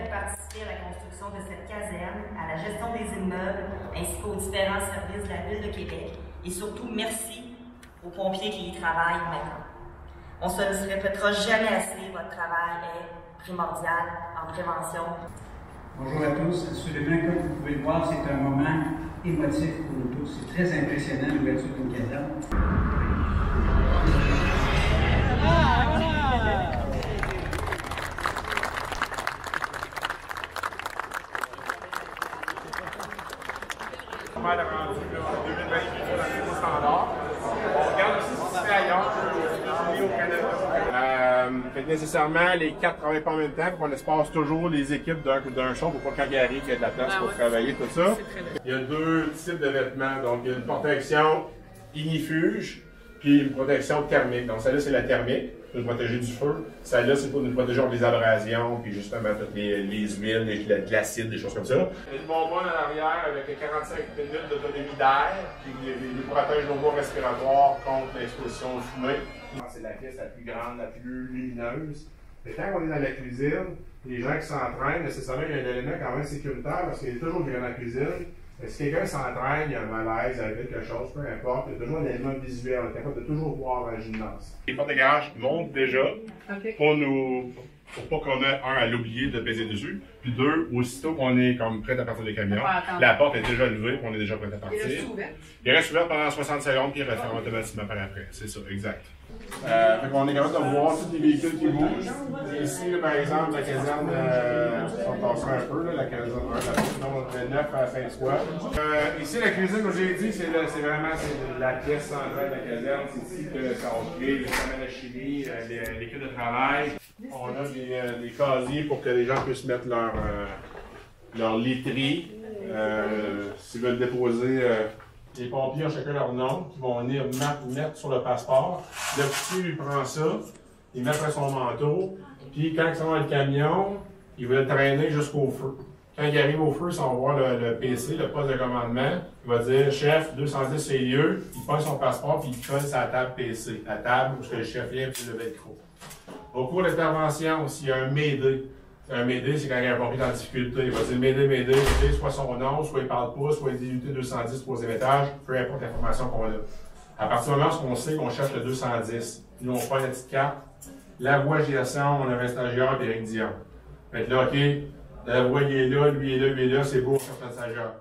avez participé à la construction de cette caserne, à la gestion des immeubles, ainsi qu'aux différents services de la Ville de Québec. Et surtout, merci aux pompiers qui y travaillent maintenant. On ne se répétera jamais assez, votre travail est primordial en prévention. Bonjour à tous. Assurément, comme vous pouvez le voir, c'est un moment émotif pour nous tous. C'est très impressionnant, l'ouverture d'une caserne. On rendu en 2020 dans les nouveaux standards. On regarde aussi ce qui se fait ailleurs, au Canada. Fait que nécessairement, les 4 ne travaillent pas en même temps, on espace toujours les équipes d'un show pour pas quand il arrive qu'il y ait de la place pour travailler, tout ça. Il y a 2 types de vêtements. Donc, il y a une protection ignifuge, puis une protection thermique. Donc, celle-là, c'est la thermique, pour nous protéger du feu. Celle-là, c'est pour nous protéger contre les abrasions, puis justement toutes les huiles, de l'acide, des choses comme ça. Il y a une bonbonne à l'arrière avec 45 minutes d'autonomie d'air, qui nous protège nos voies respiratoires contre l'exposition aux fumées. C'est la pièce la plus grande, la plus lumineuse. Mais quand on est dans la cuisine, les gens qui s'entraînent, nécessairement, il y a un élément quand même sécuritaire, parce qu'il y a toujours quelqu'un dans la cuisine. Si quelqu'un s'entraîne, il y a un malaise avec quelque chose, peu importe, il y a toujours un élément visuel, on est capable de toujours voir la gymnase. Les portes de garage montent déjà pour pas qu'on ait, à l'oublier de peser dessus, puis 2, aussitôt qu'on est comme prêt à partir du camion, la porte est déjà levée, puis on est déjà prêt à partir. Il reste ouvert pendant 60 secondes, puis il referme automatiquement par après. C'est ça, exact. Fait qu'on est capable de voir tous les véhicules qui bougent. Ici, par exemple, la caserne, on passera un peu, la caserne 1, de 9 à Saint-Ouen. Ici, la cuisine, comme j'ai dit, c'est vraiment la pièce centrale de la caserne. C'est ici que ça va créer les chamelles à chimie, l'équipe de travail. On a des casiers pour que les gens puissent mettre leur literie. S'ils veulent déposer. Les pompiers ont chacun leur nom, qui vont venir mettre sur le passeport. Le petit lui prend ça, il met après son manteau, puis quand ils sont dans le camion, il va le traîner jusqu'au feu. Quand il arrive au feu, on va voir le PC, le poste de commandement. Il va dire « Chef, 210 c'est lieu », il prend son passeport, puis il colle sa table PC, la table où le chef vient, puis le velcro. Au cours de l'intervention, s'il y a un MÉDÉ, un MÉDÉ, c'est quand il y a un pompier en difficulté. Il va dire MÉDÉ, soit son nom, soit il parle pas, soit il dit unité 210, 3e étage, peu importe l'information qu'on a. À partir du moment où on sait qu'on cherche le 210, nous on prend la petite carte, la voie GSM, on a un stagiaire et Éric Dion. Fait que là, OK, la voie il est là, lui est là, c'est beau, on cherche le stagiaire.